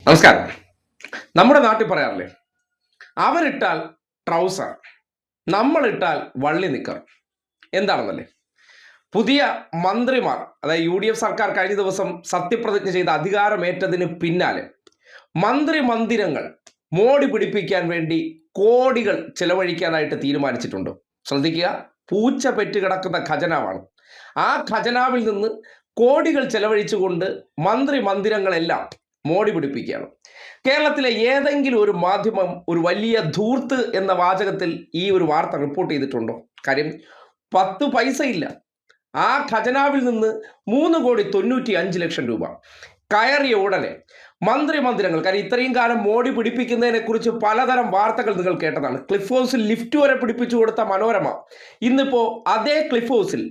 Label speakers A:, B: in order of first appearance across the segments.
A: നമസ്കാരം. നമ്മുടെ നാട്ടിൽ പറയാറില്ലേ, അവരിട്ടാൽ ട്രൗസർ, നമ്മളിട്ടാൽ വള്ളി നിക്കർ. എന്താണെന്നല്ലേ? പുതിയ മന്ത്രിമാർ, അതായത് UDF സർക്കാർ കഴിഞ്ഞ ദിവസം സത്യപ്രതിജ്ഞ ചെയ്ത് അധികാരമേറ്റതിന് പിന്നാലെ മന്ത്രി മന്ദിരങ്ങൾ മോടി പിടിപ്പിക്കാൻ വേണ്ടി കോടികൾ ചെലവഴിക്കാനായിട്ട് തീരുമാനിച്ചിട്ടുണ്ട്. ശ്രദ്ധിക്കുക, പൂച്ച പെറ്റുകിടക്കുന്ന ഖജനാവാണ്. ആ ഖജനാവിൽ നിന്ന് കോടികൾ ചെലവഴിച്ചുകൊണ്ട് മന്ത്രി മന്ദിരങ്ങളെല്ലാം മോടി പിടിപ്പിക്കുകയാണ്. കേരളത്തിലെ ഏതെങ്കിലും ഒരു മാധ്യമം ഒരു വലിയ ധൂർത്ത് എന്ന വാചകത്തിൽ ഈ ഒരു വാർത്ത റിപ്പോർട്ട് ചെയ്തിട്ടുണ്ടോ? കാര്യം 10 പൈസ ഇല്ല. ആ ഖജനാവിൽ നിന്ന് 3,95,00,000 രൂപ കയറിയ ഉടനെ മന്ത്രി മന്ദിരങ്ങൾ, കാര്യം ഇത്രയും കാലം മോടി പിടിപ്പിക്കുന്നതിനെ കുറിച്ച് പലതരം വാർത്തകൾ നിങ്ങൾ കേട്ടതാണ്. ക്ലിഫ് ഹൗസിൽ ലിഫ്റ്റ് വരെ പിടിപ്പിച്ചു കൊടുത്ത മനോരമ ഇന്നിപ്പോ അതേ ക്ലിഫ് ഹൗസിൽ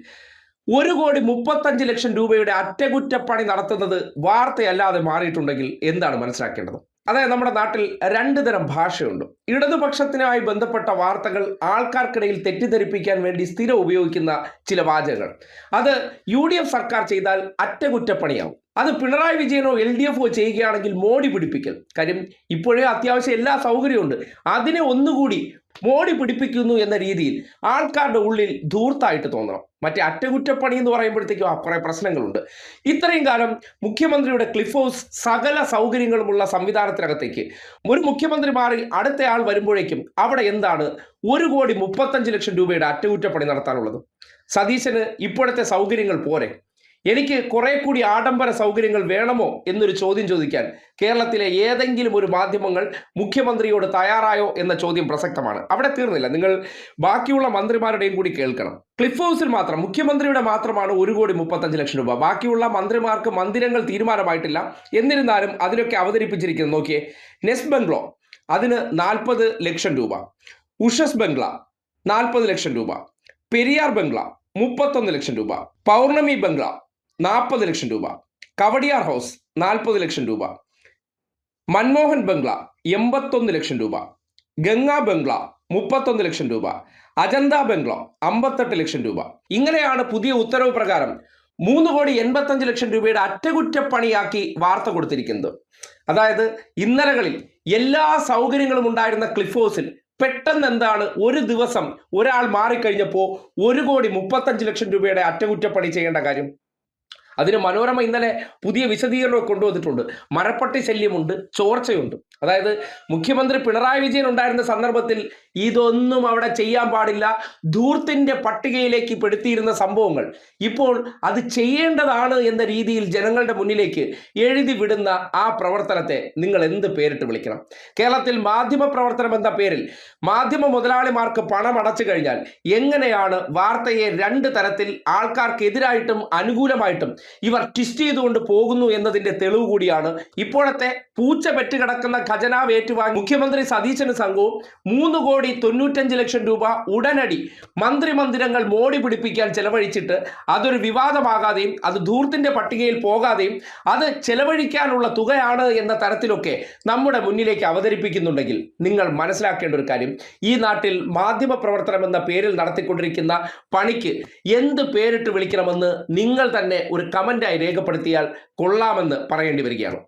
A: 1,35,00,000 രൂപയുടെ അറ്റകുറ്റപ്പണി നടത്തുന്നത് വാർത്തയല്ലാതെ മാറിയിട്ടുണ്ടെങ്കിൽ എന്താണ് മനസ്സിലാക്കേണ്ടത്? അതായത് നമ്മുടെ നാട്ടിൽ 2 തരം ഭാഷയുണ്ട്. ഇടതുപക്ഷത്തിനുമായി ബന്ധപ്പെട്ട വാർത്തകൾ ആൾക്കാർക്കിടയിൽ തെറ്റിദ്ധരിപ്പിക്കാൻ വേണ്ടി സ്ഥിരം ഉപയോഗിക്കുന്ന ചില വാചകങ്ങൾ, അത് UDF സർക്കാർ ചെയ്താൽ അറ്റകുറ്റപ്പണിയാവും. അത് പിണറായി വിജയനോ LDF ചെയ്യുകയാണെങ്കിൽ മോടി പിടിപ്പിക്കൽ. കാര്യം ഇപ്പോഴേ അത്യാവശ്യം എല്ലാ സൗകര്യമുണ്ട്, അതിനെ ഒന്നുകൂടി മോടി പിടിപ്പിക്കുന്നു എന്ന രീതിയിൽ ആൾക്കാരുടെ ഉള്ളിൽ ധൂർത്തായിട്ട് തോന്നണം. മറ്റേ അറ്റകുറ്റപ്പണി എന്ന് പറയുമ്പോഴത്തേക്കും കുറേ പ്രശ്നങ്ങളുണ്ട്. ഇത്രയും കാലം മുഖ്യമന്ത്രിയുടെ ക്ലിഫ് ഹൗസ് സകല സൗകര്യങ്ങളുമുള്ള സംവിധാനത്തിനകത്തേക്ക് ഒരു മുഖ്യമന്ത്രി മാറി അടുത്തയാൾ വരുമ്പോഴേക്കും അവിടെ എന്താണ് 1,35,00,000 രൂപയുടെ അറ്റകുറ്റപ്പണി നടത്താനുള്ളത്? സതീശന് ഇപ്പോഴത്തെ സൗകര്യങ്ങൾ പോരെ? എനിക്ക് കുറെ കൂടി ആഡംബര സൗകര്യങ്ങൾ വേണമോ എന്നൊരു ചോദ്യം ചോദിക്കാൻ കേരളത്തിലെ ഏതെങ്കിലും ഒരു മാധ്യമങ്ങൾ മുഖ്യമന്ത്രിയോട് തയ്യാറായോ എന്ന ചോദ്യം പ്രസക്തമാണ്. അവിടെ തീർന്നില്ല, നിങ്ങൾ ബാക്കിയുള്ള മന്ത്രിമാരുടെയും കൂടി കേൾക്കണം. ക്ലിഫ് ഹൗസിൽ മാത്രം മുഖ്യമന്ത്രിയുടെ മാത്രമാണ് 1,35,00,000 രൂപ. ബാക്കിയുള്ള മന്ത്രിമാർക്ക് മന്ദിരങ്ങൾ തീരുമാനമായിട്ടില്ല. എന്നിരുന്നാലും അതിലൊക്കെ അവതരിപ്പിച്ചിരിക്കുന്നത് നോക്കിയേ. നെസ് ബംഗ്ലോ അതിന് 40 ലക്ഷം രൂപ, ഉഷസ് ബംഗ്ല 40 ലക്ഷം രൂപ, പെരിയാർ ബംഗ്ല 31 ലക്ഷം രൂപ, പൗർണമി ബംഗ്ല 40 ലക്ഷം രൂപ, കവടിയാർ ഹൗസ് 40 ലക്ഷം രൂപ, മൻമോഹൻ ബംഗ്ല 81 ലക്ഷം രൂപ, ഗംഗാ ബംഗ്ല 31 ലക്ഷം രൂപ, അജന്ത ബംഗ്ല 58 ലക്ഷം രൂപ. ഇങ്ങനെയാണ് പുതിയ ഉത്തരവ് പ്രകാരം 3,85,00,000 രൂപയുടെ അറ്റകുറ്റപ്പണിയാക്കി വാർത്ത കൊടുത്തിരിക്കുന്നത്. അതായത് ഇന്നലകളിൽ എല്ലാ സൗകര്യങ്ങളും ഉണ്ടായിരുന്ന ക്ലിഫ് ഹൗസിൽ പെട്ടെന്ന് എന്താണ് ഒരു ദിവസം ഒരാൾ മാറിക്കഴിഞ്ഞപ്പോൾ 1,35,00,000 രൂപയുടെ അറ്റകുറ്റപ്പണി ചെയ്യേണ്ട കാര്യം? അതിന് മനോരമ ഇന്നലെ പുതിയ വിശദീകരണം കൊണ്ടുവന്നിട്ടുണ്ട്. മരപ്പട്ടി ശല്യമുണ്ട്, ചോർച്ചയുണ്ട്. അതായത് മുഖ്യമന്ത്രി പിണറായി വിജയൻ ഉണ്ടായിരുന്ന സന്ദർഭത്തിൽ ഇതൊന്നും അവിടെ ചെയ്യാൻ പാടില്ല, ധൂർത്തിന്റെ പട്ടികയിലേക്ക് പെടുത്തിയിരുന്ന സംഭവങ്ങൾ ഇപ്പോൾ അത് ചെയ്യേണ്ടതാണ് എന്ന രീതിയിൽ ജനങ്ങളുടെ മുന്നിലേക്ക് എഴുതി വിടുന്ന ആ പ്രവർത്തനത്തെ നിങ്ങൾ എന്ത് പേരിട്ട് വിളിക്കണം? കേരളത്തിൽ മാധ്യമ പ്രവർത്തനം എന്ന പേരിൽ മാധ്യമ മുതലാളിമാർക്ക് പണം അടച്ചു കഴിഞ്ഞാൽ എങ്ങനെയാണ് വാർത്തയെ 2 തരത്തിൽ ആൾക്കാർക്കെതിരായിട്ടും അനുകൂലമായിട്ടും ഇവർ ട്വിസ്റ്റ് ചെയ്തുകൊണ്ട് പോകുന്നു എന്നതിന്റെ തെളിവ് കൂടിയാണ് ഇപ്പോഴത്തെ പൂച്ച പെറ്റുകിടക്കുന്ന ഖജനാവ് ഏറ്റുവാങ്ങി മുഖ്യമന്ത്രി സതീശന് സംഘവും 3,95,00,000 രൂപ ഉടനടി മന്ത്രി മന്ദിരങ്ങൾ മോടി പിടിപ്പിക്കാൻ ചെലവഴിച്ചിട്ട് അതൊരു വിവാദമാകാതെയും അത് ധൂർത്തിന്റെ പട്ടികയിൽ പോകാതെയും അത് ചെലവഴിക്കാനുള്ള തുകയാണ് എന്ന തരത്തിലൊക്കെ നമ്മുടെ മുന്നിലേക്ക് അവതരിപ്പിക്കുന്നുണ്ടെങ്കിൽ നിങ്ങൾ മനസ്സിലാക്കേണ്ട ഒരു കാര്യം, ഈ നാട്ടിൽ മാധ്യമ പ്രവർത്തനം എന്ന പേരിൽ നടത്തിക്കൊണ്ടിരിക്കുന്ന പണിക്ക് എന്ത് പേരിട്ട് വിളിക്കണമെന്ന് നിങ്ങൾ തന്നെ ഒരു കമന്റായി രേഖപ്പെടുത്തിയാൽ കൊള്ളാമെന്ന് പറയേണ്ടി വരികയാണ്.